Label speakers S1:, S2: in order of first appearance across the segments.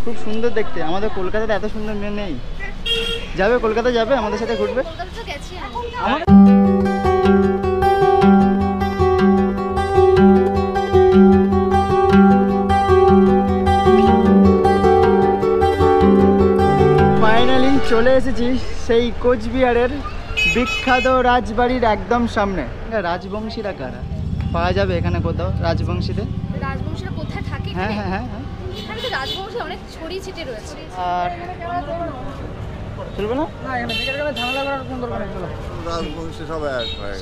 S1: খুব সুন্দর দেখতে। আমাদের কলকাতাতে এত সুন্দর মেয়ে নেই। যাবে কলকাতা, যাবে আমাদের সাথে ঘুরবে। ফাইনালি চলে এসেছি সেই কোচবিহারের বিখ্যাত রাজবাড়ির একদম সামনে। রাজবংশীরা কারা পাওয়া যাবে এখানে কোথাও? রাজবংশীতে
S2: রাজবংশীরা কোথায় থাকে?
S1: হ্যাঁ হ্যাঁ হ্যাঁ হ্যাঁ,
S2: এখানে তো রাজবংশী অনেক ছড়িয়ে ছিটে রয়েছে।
S1: আর চলবে না,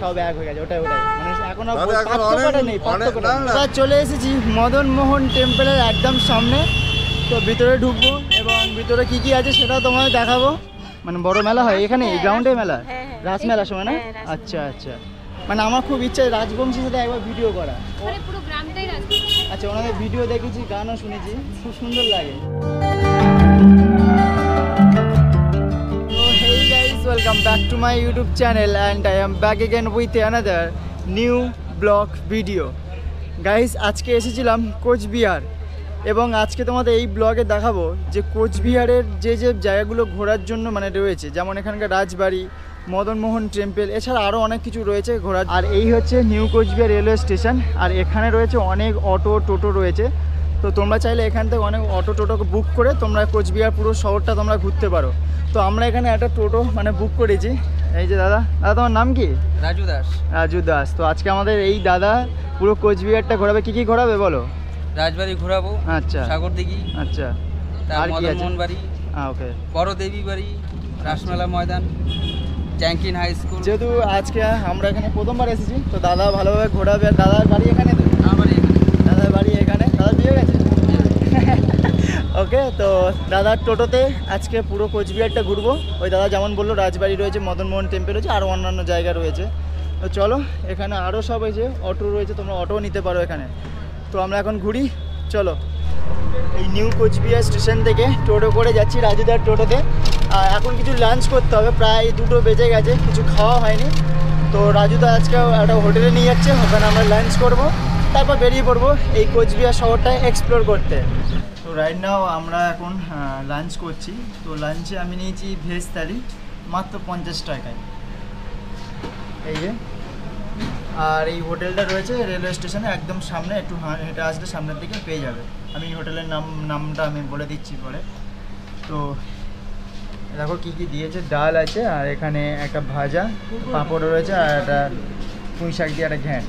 S1: সব এক হয়ে গেছে। ওটাই মানে এখন পার্থক্যটা নেই, পার্থক্যটা চলে এসেছি মদন মোহন টেম্পলের একদম সামনে। তো ভিতরে ঢুকবো এবং ভিতরে কি কি আছে সেটাও তোমাদের দেখাবো। মানে বড় মেলা হয় এখানে, এই গ্রাউন্ডে মেলা, রাস মেলার সময় না? আচ্ছা আচ্ছা, মানে আমার খুব ইচ্ছা রাজবংশীর সাথে একবার ভিডিও করা।
S2: পুরো গ্রামটাই রাজবংশী।
S1: আচ্ছা, ওনাদের ভিডিও দেখেছি, গানও শুনেছি, খুব সুন্দর লাগে। Hey guys, welcome back to my YouTube channel and I am back again with another new vlog video. Guys, আজকে এসেছিলাম কোচবিহার এবং আজকে তোমাদের এই ব্লগে দেখাবো যে কোচবিহারের যে যে জায়গাগুলো ঘোরার জন্য মানে রয়েছে, যেমন এখানকার রাজবাড়ি, মদনমোহন টেম্পল, এছাড়া আরও অনেক কিছু রয়েছে ঘোরার। আর এই হচ্ছে নিউ কোচবিহার রেলওয়ে স্টেশন। আর এখানে রয়েছে অনেক অটো টোটো রয়েছে। তো তোমরা চাইলে এখান থেকে অনেক অটো টোটোকে বুক করে তোমরা কোচবিহার পুরো শহরটা তোমরা ঘুরতে পারো। তো আমরা এখানে একটা টোটো মানে বুক করেছি। এই যে দাদা, তোমার নাম কি?
S3: রাজু দাস।
S1: রাজু দাস। তো আজকে আমাদের এই দাদা পুরো কোচবিহারটা ঘোরাবে। কি কি ঘোরাবে বলো?
S3: রাজবাড়ি ঘোরাবো,
S1: আচ্ছা,
S3: সাগরদিঘি,
S1: আচ্ছা,
S3: আর মদনমোহন বাড়ি,
S1: ওকে,
S3: বড় দেবী বাড়ি, রাসমেলা ময়দান, জ্যাঙ্কিন হাই স্কুল।
S1: যেহেতু আজকে আমরা এখানে প্রথমবার এসেছি তো দাদা ভালোভাবে ঘোরাবে। আর দাদার বাড়ি এখানে তো? দাদার বাড়ি এখানে। দাদা বিয়ে গেছে? ওকে, তো দাদার টোটোতে আজকে পুরো কোচবিহারটা ঘুরবো। ওই দাদা যেমন বললো রাজবাড়ি রয়েছে, মদনমোহন টেম্পল রয়েছে, আরও অন্যান্য জায়গা রয়েছে। তো চলো, এখানে আরও সব হয়েছে, অটো রয়েছে, তোমরা অটোও নিতে পারো এখানে। তো আমরা এখন ঘুরি, চলো। এই নিউ কোচবিহার স্টেশন থেকে টোটো করে যাচ্ছি রাজুদার টোটোতে। আর এখন কিছু লাঞ্চ করতে হবে, প্রায় 2টো বেজে গেছে, কিছু খাওয়া হয়নি। তো রাজুদা আজকে একটা হোটেলে নিয়ে যাচ্ছে, ওখানে আমরা লাঞ্চ করব, তারপর বেরিয়ে পড়বো এই কোচবিহার শহরটা এক্সপ্লোর করতে। তো রাইট নাও আমরা এখন লাঞ্চ করছি। তো লাঞ্চে আমি নিয়েছি ভেজ থালি, মাত্র 50 টাকায়। এই যে, আর এই হোটেলটা রয়েছে রেলওয়ে স্টেশনে একদম সামনে, একটু হেঁটে আসলে সামনের দিকে পেয়ে যাবে। আমি হোটেলের নামটা আমি বলে দিচ্ছি পরে। তো দেখো কী কী দিয়েছে, ডাল আছে, আর এখানে একটা ভাজা, পাঁপড় রয়েছে, আর একটা পুঁই শাক দিয়ে একটা ঘ্যাঁট।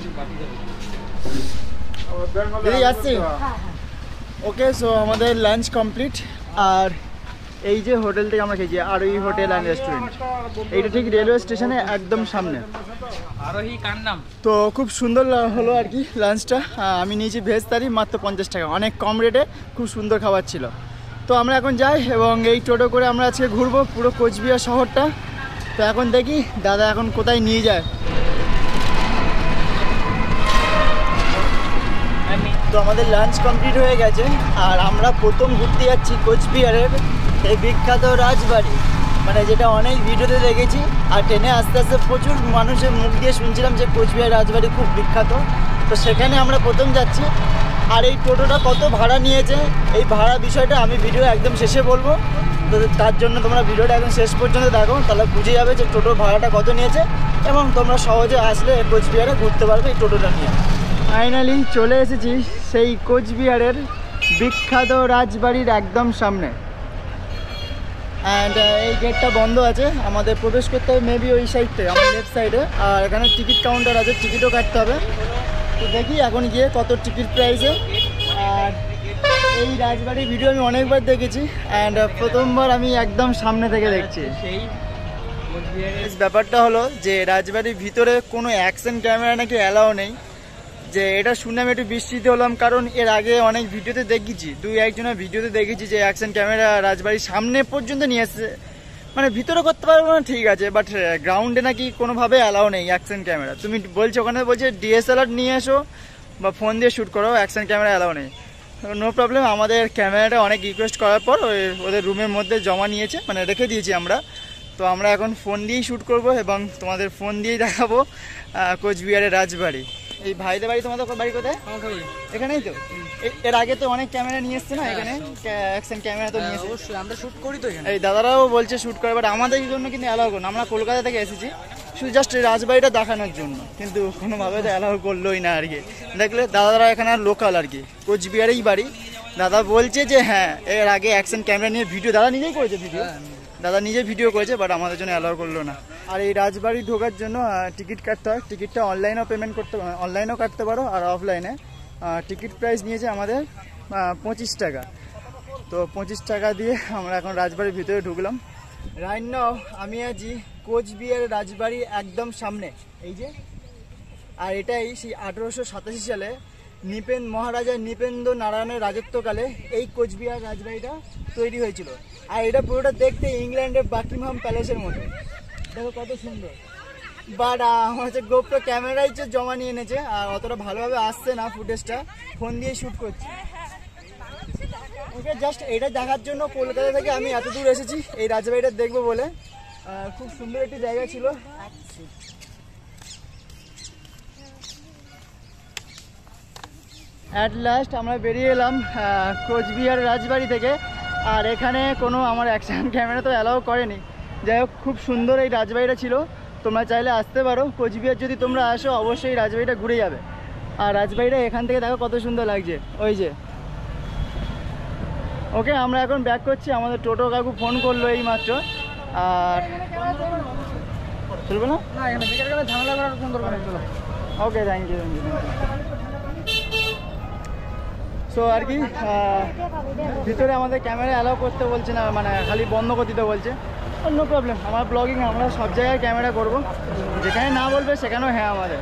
S1: দিদি আসছি। ওকে, সো আমাদের লাঞ্চ কমপ্লিট। আর এই যে হোটেল থেকে আমরা খেয়েছি আরোহী হোটেল অ্যান্ড রেস্টুরেন্ট, এইটা ঠিক রেলওয়ে স্টেশনে একদম সামনে।
S3: আরোহী কার নাম? তো
S1: খুব সুন্দর হলো আর কি লাঞ্চটা। আমি নিয়েছি ভেজ থালি, মাত্র 50 টাকা, অনেক কম রেটে, খুব সুন্দর খাবার ছিল। তো আমরা এখন যাই এবং এই টোটো করে আমরা আজকে ঘুরবো পুরো কোচবিহার শহরটা। তো এখন দেখি দাদা এখন কোথায় নিয়ে যায়। তো আমাদের লাঞ্চ কমপ্লিট হয়ে গেছে আর আমরা প্রথম ঘুরতে যাচ্ছি কোচবিহারের এই বিখ্যাত রাজবাড়ি, মানে যেটা অনেক ভিডিওতে দেখেছি। আর ট্রেনে আস্তে আস্তে প্রচুর মানুষের মুখ দিয়ে শুনছিলাম যে কোচবিহার রাজবাড়ি খুব বিখ্যাত। তো সেখানে আমরা প্রথম যাচ্ছি। আর এই টোটোটা কত ভাড়া নিয়েছে, এই ভাড়া বিষয়টা আমি ভিডিও একদম শেষে বলবো। তো তার জন্য তোমরা ভিডিওটা একদম শেষ পর্যন্ত দেখো, তাহলে বুঝে যাবে যে টোটোর ভাড়াটা কত নিয়েছে এবং তোমরা সহজে আসলে কোচবিহারে ঘুরতে পারবে এই টোটোটা নিয়ে। ফাইনালি চলে এসেছি সেই কোচবিহারের বিখ্যাত রাজবাড়ির একদম সামনে। অ্যান্ড এই গেটটা বন্ধ আছে, আমাদের প্রবেশ করতে হবে মেবি ওই সাইড থেকে, আমার লেফট সাইডে। আর এখানে টিকিট কাউন্টার আছে, টিকিটও কাটতে হবে। তো দেখি এখন গিয়ে কত টিকিট প্রাইসে। আর এই রাজবাড়ির ভিডিও আমি অনেকবার দেখেছি অ্যান্ড প্রথমবার আমি একদম সামনে থেকে দেখছি। ব্যাপারটা হলো যে রাজবাড়ির ভিতরে কোনো অ্যাকশন ক্যামেরা নাকি অ্যালাও নেই। যে এটা শুনে আমি একটু বিস্মিত হলাম, কারণ এর আগে অনেক ভিডিওতে দেখেছি, 2-1 ভিডিওতে দেখেছি যে অ্যাকশন ক্যামেরা রাজবাড়ির সামনে পর্যন্ত নিয়ে আসছে, মানে ভিতরে করতে পারবো না ঠিক আছে, বাট গ্রাউন্ডে নাকি কোনোভাবে অ্যালাও নেই অ্যাকশন ক্যামেরা। তুমি বলছো ওখানে বলছে DSLR নিয়ে এসো বা ফোন দিয়ে শ্যুট করো, অ্যাকশন ক্যামেরা অ্যালাও নেই। নো প্রবলেম, আমাদের ক্যামেরাটা অনেক রিকোয়েস্ট করার পর ওদের রুমের মধ্যে জমা নিয়েছে, মানে রেখে দিয়েছি আমরা। তো আমরা এখন ফোন দিয়েই শ্যুট করব এবং তোমাদের ফোন দিয়েই দেখাবো কোচবিহারের রাজবাড়ি। এই ভাইদের বাড়ি, তোমাদের বাড়ি কোথায়? এখানেই তো। এর আগে তো অনেক ক্যামেরা নিয়ে এসছে না এখানে, অ্যাকশন ক্যামেরা তো নিয়ে এসছে।
S3: অবশ্যই আমরা শুট করি তো এখানে।
S1: এই দাদারাও বলছে শ্যুট করে, বাট আমাদের জন্য কিন্তু অ্যালাউ করুন। আমরা কলকাতা থেকে এসেছি শুধু জাস্ট রাজবাড়িটা দেখানোর জন্য, কিন্তু কোনোভাবে তো অ্যালাউ করলোই না আর কি। দেখলে দাদারা এখানে লোকাল আর কি, কোচবিহারেই বাড়ি। দাদা বলছে যে হ্যাঁ এর আগে অ্যাকশন ক্যামেরা নিয়ে ভিডিও দাদা নিজেই করেছে, দাদা নিজে ভিডিও করেছে, বাট আমাদের জন্য অ্যালাউ করলো না। আর এই রাজবাড়ি ঢোকার জন্য টিকিট কাটতে হয়। টিকিটটা অনলাইনেও পেমেন্ট করতে, অনলাইনেও কাটতে পারো আর অফলাইনে। টিকিট প্রাইস নিয়েছে আমাদের 25 টাকা। তো 25 টাকা দিয়ে আমরা এখন রাজবাড়ির ভিতরে ঢুকলাম। রাইট নাও আমি আছি কোচবিহার রাজবাড়ি একদম সামনে, এই যে। আর এটাই সেই 1887 সালে মহারাজা নৃপেন্দ্র নারায়ণের রাজত্বকালে এই কোচবিহার রাজবাড়িটা তৈরি হয়েছিল। আর এটা পুরোটা দেখতে ইংল্যান্ডের বাকিংহাম প্যালেসের মতো, দেখো কত সুন্দর। বাট আমার হচ্ছে গোপ্রো ক্যামেরাই জমা নিয়ে এনেছে, আর অতটা ভালোভাবে আসছে না ফুটেজটা, ফোন দিয়ে শ্যুট করছি। ওকে, জাস্ট এটা দেখার জন্য কলকাতা থেকে আমি এত দূর এসেছি এই রাজবাড়িটা দেখবো বলে। খুব সুন্দর একটি জায়গা ছিল। অ্যাট লাস্ট আমরা বেরিয়ে এলাম কোচবিহার রাজবাড়ি থেকে। আর এখানে কোনো আমার অ্যাকশন ক্যামেরা তো অ্যালাউ করেনি। যাই হোক, খুব সুন্দর এই রাজবাড়িটা ছিল। তোমরা চাইলে আসতে পারো কোচবিহার, যদি তোমরা আসো অবশ্যই রাজবাড়িটা ঘুরে যাবে। আর রাজবাড়িটা এখান থেকে দেখো কত সুন্দর লাগছে, ওই যে। ওকে, আমরা এখন ব্যাক করছি। আমাদের টোটো কাকু ফোন করলো এই মাত্র। আর চলবে না,
S3: ঝামেলা করার সুন্দর করে চলো।
S1: Okay, thank you, thank you. So আর কি, ভিতরে আমাদের ক্যামেরা অ্যালাউ করতে বলছে না, মানে খালি বন্ধ করে দিতে বলছে। নো প্রবলেম, আমার ব্লগিং, আমরা সব জায়গায় ক্যামেরা করব, যেখানে না বলবে সেখানেও হ্যাঁ আমাদের।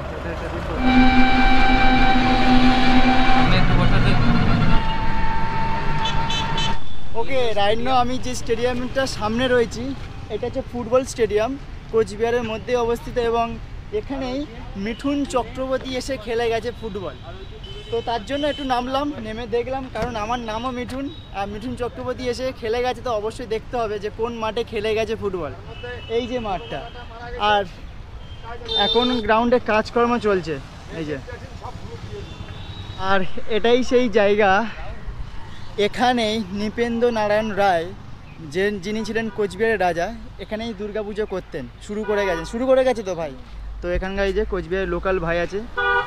S1: ওকে, রাইট নাও আমি যে স্টেডিয়ামটার সামনে রয়েছি, এটা হচ্ছে ফুটবল স্টেডিয়াম, কোচবিহারের মধ্যে অবস্থিত। এবং এখানেই মিঠুন চক্রবর্তী এসে খেলে গেছে ফুটবল। তো তার জন্য একটু নামলাম, নেমে দেখলাম, কারণ আমার নামও মিঠুন, আর মিঠুন চক্রবর্তী এসে খেলে গেছে, তো অবশ্যই দেখতে হবে যে কোন মাঠে খেলে গেছে ফুটবল। এই যে মাঠটা, আর এখন গ্রাউন্ডে কাজকর্ম চলছে, এই যে। আর এটাই সেই জায়গা, এখানেই নৃপেন্দ্র নারায়ণ রায়, যিনি ছিলেন কোচবিহারের রাজা, এখানেই দুর্গাপুজো করতেন। শুরু করে গেছে তো ভাই। তো এখানকার এই যে কোচবিহারের লোকাল ভাই আছে,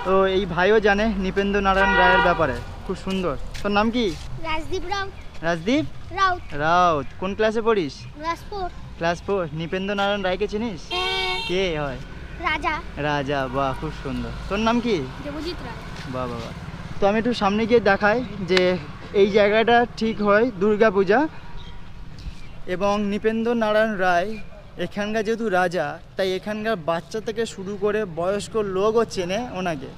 S1: তো এই ভাইও জানে নৃপেন্দ্র নারায়ণ রায়ের ব্যাপারে। খুব সুন্দর। তোর নাম কি?
S4: রাজদীপ রাউত।
S1: রাজদীপ
S4: রাউত।
S1: রাউত। কোন ক্লাসে পড়িস?
S4: ক্লাস 4।
S1: ক্লাস 4। নৃপেন্দ্র নারায়ণ রায়কে চিনিস? কে হয়?
S4: রাজা।
S1: রাজা, বাহ, খুব সুন্দর। তোর নাম কি?
S2: দেবজিৎ রায়।
S1: বাহ বাহ। তো আমি একটু সামনে গিয়ে দেখাই যে এই জায়গাটা ঠিক হয় দুর্গাপূজা। এবং নৃপেন্দ্র নারায়ণ রায় এখানকার যেহেতু রাজা, তাই এখানকার বাচ্চা থেকে শুরু করে বয়স্ক লোকও চেনে ওনাকে।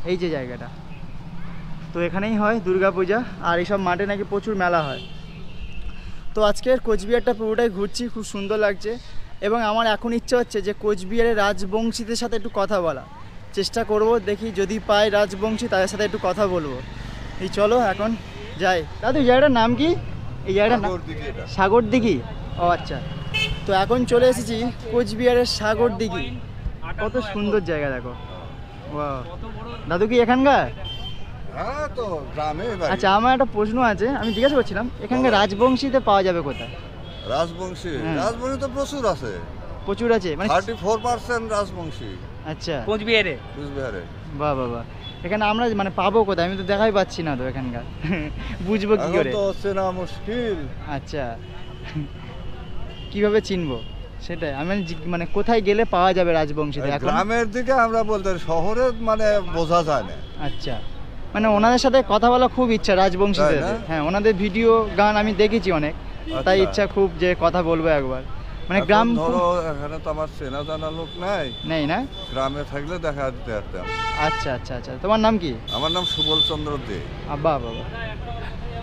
S1: এই যে জায়গাটা, তো এখানেই হয় দুর্গাপূজা। আর এইসব মাঠে নাকি প্রচুর মেলা হয়। তো আজকের কোচবিহারটা পুরোটাই ঘুরছি, খুব সুন্দর লাগছে। এবং আমার এখন ইচ্ছা হচ্ছে যে কোচবিহারের রাজবংশীদের সাথে একটু কথা বলা, চেষ্টা করব, দেখি যদি পাই রাজবংশী তাদের সাথে একটু কথা বলবো। এই চলো এখন যাই। দাদু, এই জায়গাটার নাম কি? এই জায়গাটার নাম সাগরদিঘি। ও আচ্ছা। তো এখন চলে এসেছি কোচবিহারের সাগরদিঘি। কত সুন্দর জায়গা দেখো। বাহ, দাদু কি এখানকার?
S5: হ্যাঁ, তো গ্রামে বাড়ি।
S1: আচ্ছা, আমার একটা প্রশ্ন আছে, আমি জিজ্ঞাসা করছিলাম এখানকার রাজবংশীতে পাওয়া যাবে কোথায়?
S5: রাজবংশী
S1: হ্যাঁ।
S5: রাজবংশী তো প্রচুর আছে,
S1: প্রচুর আছে, মানে
S5: 34% রাজবংশী
S1: আচ্ছা,
S3: কোচবিহারে।
S5: কুচবিহারে।
S1: বাহ বাহ বাহ। এখানে আমরা মানে পাবো কোথায়? আমি তো দেখাই পাচ্ছি না তো এখানকার। বুঝবো কি
S5: এখন
S1: করে?
S5: তো চেনা মুশকিল।
S1: আচ্ছা, কিভাবে চিনবো সেটাই আমি মানে কোথায় গেলে পাওয়া যাবে রাজবংশীতে? এখন
S5: গ্রামের দিকে আমরা বলতে পারি, শহরে মানে বোঝা যায় না।
S1: আচ্ছা, মানে ওনাদের সাথে কথা বলা খুব ইচ্ছা রাজবংশীদের।
S5: তাই না?
S1: হ্যাঁ, ওনাদের ভিডিও গান আমি দেখেছি অনেক, তাই
S5: আচ্ছা।
S1: ইচ্ছা খুব যে কথা বলবো একবার। মানে
S5: এখন
S1: গ্রাম
S5: ধরো এখানে তো আমার চেনা জানা লোক নাই,
S1: নেই না?
S5: গ্রামে থাকলে দেখা দিতে পারতাম।
S1: আচ্ছা আচ্ছা আচ্ছা। তোমার নাম কি?
S5: আমার নাম সুবল চন্দ্র দে।
S1: আব্বা বাবা।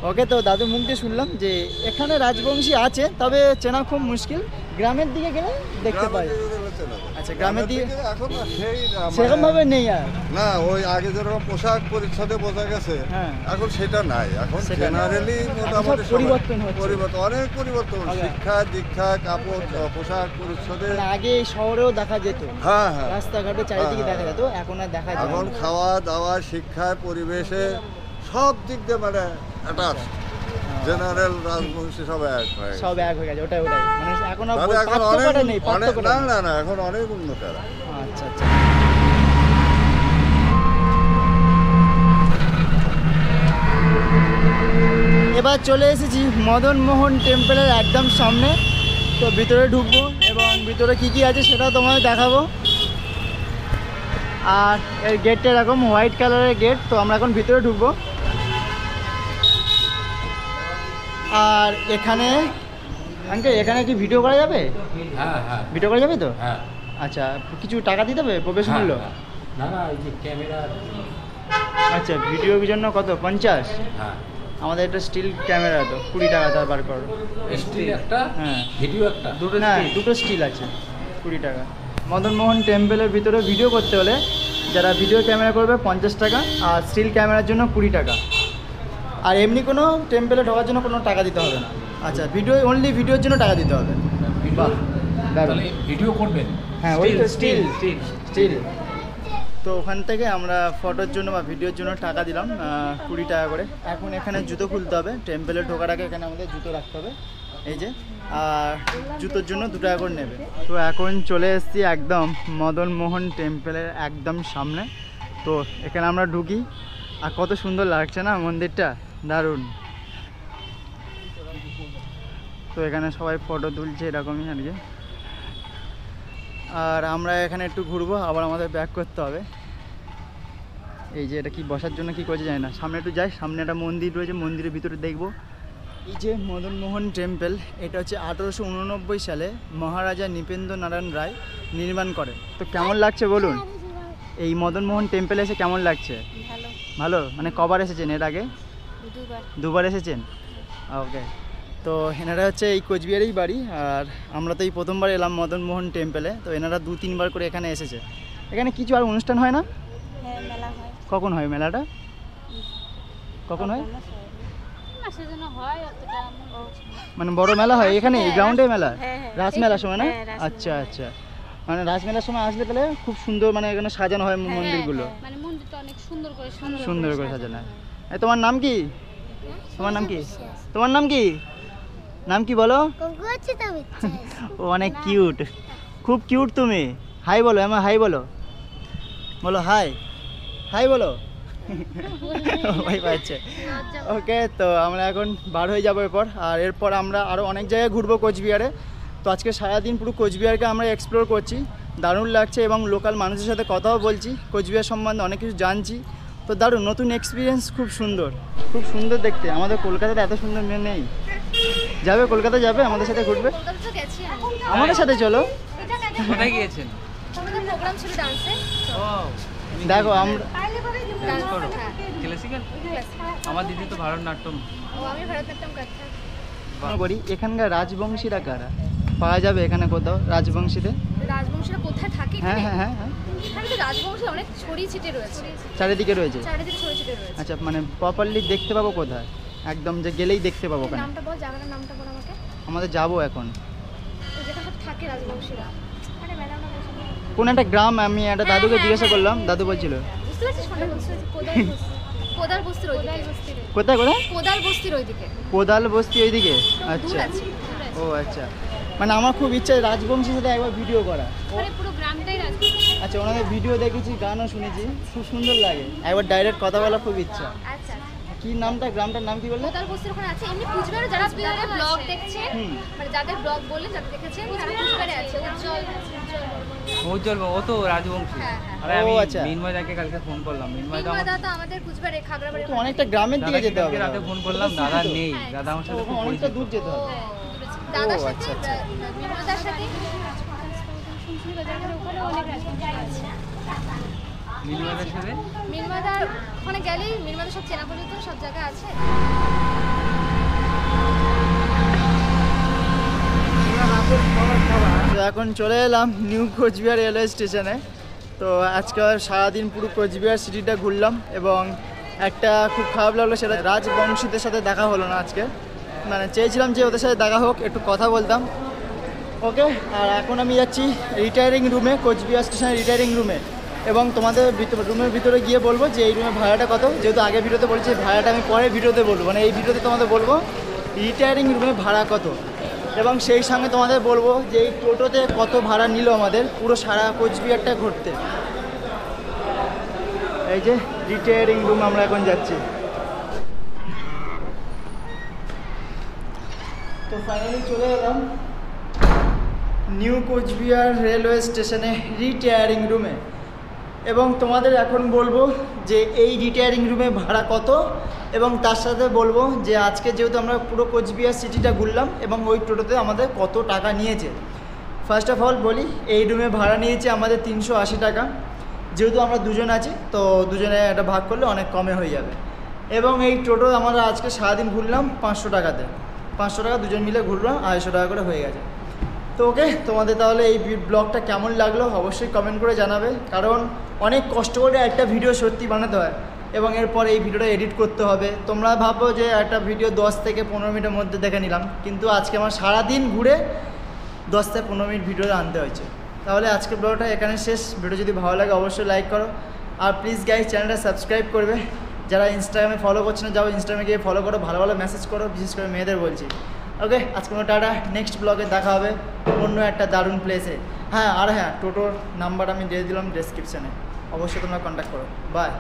S1: ওকে, তো দাদু মুখ দিয়ে শুনলাম যে এখানে রাজবংশী আছে, তবে চেনা খুব মুশকিল। গ্রামের দিকে গেলে দেখতে পাই।
S5: গ্রামের দিকে গেলে চেনা যায়।
S1: আচ্ছা, গ্রামের দিকে
S5: এখন না সেই
S1: সেরকম ভাবে নেই আর।
S5: না, ওই আগে যেরকম পোশাক পরিচ্ছদে বোঝা গেছে
S1: হ্যাঁ।
S5: এখন সেটা নাই। এখন
S1: সেটা নাই।
S5: জেনারেলি মোটামুটি
S1: সব পরিবর্তন হচ্ছে।
S5: পরিবর্তন, অনেক পরিবর্তন,
S1: আগে।
S5: শিক্ষা দীক্ষা, কাপড়, পোশাক পরিচ্ছদে।
S1: মানে আগে এই শহরেও দেখা যেত,
S5: হ্যাঁ হ্যাঁ।
S1: রাস্তাঘাটে চারিদিকে
S5: হ্যাঁ,
S1: দেখা যেত, এখন আর দেখা যায়
S5: এখন
S1: না।
S5: খাওয়া দাওয়া, শিক্ষায়, পরিবেশে সব দিক দিয়ে মানে অ্যাটাচ। জেনারেল রাজবংশী সব এক হয়ে গেছে।
S1: সব এক হয়ে গেছে, ওটাই মানে এখন আর
S5: তবে এখন
S1: পার্থক্যটা নেই,
S5: অনেক
S1: পার্থক্যটা
S5: না
S1: নেই।
S5: না না, এখন অনেক উন্নত এরা।
S1: আচ্ছা আচ্ছা। এবার চলে এসেছি মদন মোহন টেম্পলের একদম সামনে। তো ভিতরে ঢুকবো এবং ভিতরে কি কি আছে সেটা তোমাদের দেখাবো। আর এর গেটটা এরকম হোয়াইট কালারের গেট। তো আমরা এখন ভিতরে ঢুকবো। আর এখানে আঙ্কেল, এখানে কি ভিডিও করা যাবে?
S4: হ্যাঁ হ্যাঁ
S1: ভিডিও করা যাবে তো?
S4: হ্যাঁ
S1: আচ্ছা, কিছু টাকা দিতে হবে প্রবেশ মূল্য?
S4: হ্যাঁ, না না এই যে ক্যামেরা।
S1: আচ্ছা, ভিডিওর জন্য কত? 50?
S4: হ্যাঁ
S1: আমাদের একটা স্টিল ক্যামেরা, তো 20 টাকা তার বার করো।
S4: স্টিল একটা,
S1: হ্যাঁ।
S4: ভিডিও একটা।
S1: না, দুটো স্টিল আছে, 20 টাকা। মদন মোহন টেম্পলের ভিতরে ভিডিও করতে হলে যারা ভিডিও ক্যামেরা করবে 50 টাকা, আর স্টিল ক্যামেরার জন্য 20 টাকা। আর এমনি কোনো টেম্পলে ঢোকার জন্য কোনো টাকা দিতে হবে না। আচ্ছা, ভিডিও অনলি ভিডিওর জন্য টাকা দিতে হবে। বাহ, দারুণ।
S4: তাহলে ভিডিও করবেন?
S1: হ্যাঁ, ওই তো স্টিল
S4: স্টিল
S1: স্টিল। তো ওখান থেকে আমরা ফটোর জন্য বা ভিডিওর জন্য টাকা দিলাম 20 টাকা করে। এখন এখানে জুতো খুলতে হবে, টেম্পলে ঢোকার আগে এখানে আমাদের জুতো রাখতে হবে, এই যে। আর জুতোর জন্য 2 টাকা করে নেবে। তো এখন চলে এসেছি একদম মদন মোহন টেম্পলের একদম সামনে। তো এখানে আমরা ঢুকি, আর কত সুন্দর লাগছে না মন্দিরটা, দারুণ। তো এখানে সবাই ফটো তুলছে এরকমই আর কি। আর আমরা এখানে একটু ঘুরবো, আবার আমাদের ব্যাক করতে হবে। এই যে এটা কি বসার জন্য কি করেছে জানি না। সামনে একটু যাই, সামনে একটা মন্দির রয়েছে, মন্দিরের ভিতরে দেখবো। এই যে মদন মোহন টেম্পল, এটা হচ্ছে 1889 সালে মহারাজা নৃপেন্দ্র নারায়ণ রায় নির্মাণ করে। তো কেমন লাগছে বলুন এই মদন মোহন টেম্পলে এসে? কেমন লাগছে?
S2: ভালো,
S1: ভালো। মানে কবার এসেছেন এর আগে?
S2: দুবার।
S1: দুবার এসেছেন? ওকে। তো এনারা হচ্ছে এই কোচবিহারেই বাড়ি, আর আমরা তো এই প্রথমবার এলাম মদন মোহন টেম্পলে। তো এনারা 2-3 বার করে এখানে এসেছে। এখানে কিছু আর অনুষ্ঠান হয় না?
S2: হ্যাঁ, মেলা হয়।
S1: কখন হয় মেলাটা? কখন হয়?
S2: মাসের জন্য হয়, অতটা
S1: মানে বড় মেলা হয় এখানে এই গ্রাউন্ডে মেলা?
S2: হ্যাঁ, হ্যাঁ।
S1: রাসমেলার সময় না?
S2: হ্যাঁ, রাসমেলা।
S1: আচ্ছা আচ্ছা। মানে রাসমেলার সময় আসলে তাহলে খুব সুন্দর, মানে এখানে সাজানো হয় মন্দিরগুলো,
S2: মানে মন্দিরটা অনেক সুন্দর করে
S1: সুন্দর করে সাজানো হয়। এই তোমার নাম কি? তোমার নাম কি? তোমার নাম কি? নাম কি বলো? ও অনেক কিউট, খুব কিউট তুমি। হাই বলো, আমার হাই বলো, বলো হাই, হাই বলো। ভাই পাচ্ছে। ওকে, তো আমরা এখন বার হয়ে যাবো এরপর। আর এরপর আমরা আরও অনেক জায়গায় ঘুরবো কোচবিহারে। তো আজকে সারাদিন পুরো কোচবিহারকে আমরা এক্সপ্লোর করছি, দারুণ লাগছে। এবং লোকাল মানুষের সাথে কথাও বলছি, কোচবিহার সম্বন্ধে অনেক কিছু জানছি। তো দারুণ নতুন এক্সপিরিয়েন্স, খুব সুন্দর, খুব সুন্দর দেখতে। আমাদের কলকাতাতে এত সুন্দর মেয়ে নেই। যাবে কলকাতা, যাবে আমাদের সাথে ঘুরবে?
S2: কলকাতা তো গেছি আমি।
S1: আমাদের সাথে চলো।
S3: কোথায় গিয়েছেন?
S2: আমাদের প্রোগ্রাম ছিল ডান্সে।
S3: ও
S1: দেখো আমরা
S3: ডান্স করো?
S2: হ্যাঁ।
S3: ক্লাসিক্যাল? আমার দিদি তো ভারতনাট্যম।
S2: ও, আমি ভারতনাট্যম করতাম।
S1: বলি এখানকার রাজবংশীরা কারা পাওয়া যাবে এখানে কোথাও রাজবংশীতে?
S2: রাজবংশীরা কোথায় থাকে
S1: হ্যাঁ
S2: এখানে?
S1: হ্যাঁ হ্যাঁ হ্যাঁ,
S2: এখানে তো রাজবংশী অনেক ছড়িয়ে ছিটে রয়েছে,
S1: চারিদিকে রয়েছে।
S2: চারিদিকে ছড়িয়ে ছিটে রয়েছে।
S1: আচ্ছা, মানে প্রপারলি দেখতে পাবো কোথায়? একদম যে গেলেই দেখতে পাবো ওখানে?
S2: নামটা বল, জায়গাটার নামটা বল আমাকে।
S1: আমাদের যাবো এখন
S2: যেখানে সব থাকে রাজবংশীরা। আরে ম্যাডাম না বলছি।
S1: কোন একটা গ্রাম, আমি একটা দাদুকে জিজ্ঞাসা করলাম, দাদু বলছিল।
S2: বুঝতে পারছিস কোনটা বলছি? কোদাল বস্তির ওইদিকে।
S1: কোথায় কোথায়?
S2: কোদাল বস্তির ওইদিকে।
S1: কোদাল বস্তি ওইদিকে?
S2: দূর
S1: আচ্ছা।
S2: আছে।
S1: ও আচ্ছা, মানে আমার খুব ইচ্ছা রাজবংশীর সাথে একবার ভিডিও করা।
S2: মানে পুরো গ্রামটাই রাজবংশী।
S1: আচ্ছা, ওনাদের ভিডিও দেখেছি, গানও শুনেছি, খুব সুন্দর লাগে। একবার ডাইরেক্ট কথা বলা খুব ইচ্ছা।
S2: আচ্ছা,
S1: কি নামটা, গ্রামটার নাম কি বললে?
S2: কোদাল বস্তির ওখানে আছে। এমনি কুচবিহারে যারা যাদের ব্লগ দেখছেন,
S1: হুম।
S2: মানে যাদের ব্লগ বললেন, যাদের দেখেছেন, তারা কুচবিহারে আছে। উজ্জ্বল
S3: উজ্জ্বল ও তো রাজবংশী।
S2: হ্যাঁ, হ্যাঁ।
S3: আরে
S1: ও,
S3: আমি
S1: আচ্ছা।
S3: মিনময়দাকে কালকে ফোন করলাম। মিনময়দা আমার
S2: মিনময়দা তো আমাদের কুচবিহারে খাগড়াবাড়ি।
S1: তো অনেকটা গ্রামের দিকে যেতে হবে।
S3: দাদাকে রাতে ফোন করলাম, দাদা নেই। দাদা আমার সাথে খুব
S1: ওখানে অনেকটা
S3: পরিচিত।
S1: দূর যেতে হবে।
S2: দাদার
S1: ও,
S2: সাথে
S1: আচ্ছা, আচ্ছা।
S2: মিনময়দার সাথে শুনছি বাজারের ওখানে অনেক রাজবংশী আছে।
S3: মিনময়দার সাথে
S2: মিনময়দার ওখানে গেলেই মিনময়দার সব চেনা পরিচিত সব জায়গা আছে।
S1: রাতের খাবার এখন চলে এলাম নিউ কোচবিহার রেলওয়ে স্টেশনে। তো আজকে সারাদিন পুরো কোচবিহার সিটিটা ঘুরলাম এবং একটা খুব খারাপ লাগলো, সেটা রাজবংশীদের সাথে দেখা হলো না আজকে। মানে চেয়েছিলাম যে ওদের সাথে দেখা হোক, একটু কথা বলতাম। ওকে, আর এখন আমি যাচ্ছি রিটায়ারিং রুমে, কোচবিহার স্টেশনের রিটায়ারিং রুমে, এবং তোমাদের রুমের ভিতরে গিয়ে বলবো যে এই রুমের ভাড়াটা কত। যেহেতু আগে ভিডিওতে বলছি, ভাড়াটা আমি পরে ভিডিওতে বলবো, মানে এই ভিডিওতে তোমাদের বলবো রিটায়ারিং রুমের ভাড়া কত, এবং সেই সঙ্গে তোমাদের বলবো যে এই টোটোতে কত ভাড়া নিল আমাদের পুরো সারা কোচবিহারটা ঘুরতে। এই যে রিটায়ারিং রুম আমরা এখন যাচ্ছি। তো ফাইনালি চলে এলাম নিউ কোচবিহার রেলওয়ে স্টেশনে রিটায়ারিং রুমে, এবং তোমাদের এখন বলবো যে এই রিটায়ারিং রুমে ভাড়া কত, এবং তার সাথে বলবো যে আজকে যেহেতু আমরা পুরো কোচবিহার সিটিটা ঘুরলাম এবং ওই টোটোতে আমাদের কত টাকা নিয়েছে। ফার্স্ট অফ অল বলি, এই রুমে ভাড়া নিয়েছে আমাদের 380 টাকা। যেহেতু আমরা দুজন আছি তো দুজনে একটা ভাগ করলে অনেক কমে হয়ে যাবে। এবং এই টোটো আমরা আজকে সারাদিন ঘুরলাম 500 টাকাতে, 500 টাকা দুজন মিলে ঘুরলাম, 250 টাকা করে হয়ে গেছে। তো ওকে, তোমাদের তাহলে এই ব্লগটা কেমন লাগলো অবশ্যই কমেন্ট করে জানাবে, কারণ অনেক কষ্ট করে একটা ভিডিও সত্যি বানাতে হয় এবং এরপর এই ভিডিওটা এডিট করতে হবে। তোমরা ভাবো যে একটা ভিডিও 10 থেকে 15 মিনিটের মধ্যে দেখে নিলাম, কিন্তু আজকে আমার সারাদিন ঘুরে 10 থেকে 15 মিনিট ভিডিও আনতে হয়েছে। তাহলে আজকের ব্লগটা এখানে শেষ। ভিডিও যদি ভালো লাগে অবশ্যই লাইক করো, আর প্লিজ গাইজ চ্যানেলটা সাবস্ক্রাইব করবে। যারা ইনস্টাগ্রামে ফলো করছে না, যাও ইনস্টাগ্রামে গিয়ে ফলো করো, ভালো ভালো মেসেজ করো, বিশেষ করে মেয়েদের বলছি। ওকে, আজকে টাটা, নেক্সট ব্লগে দেখা হবে অন্য একটা দারুণ প্লেসে। হ্যাঁ, আর হ্যাঁ, টোটোর নাম্বার আমি দিয়ে দিলাম ডেসক্রিপশানে, অবশ্যই তোমরা কন্ট্যাক্ট করো। বাই।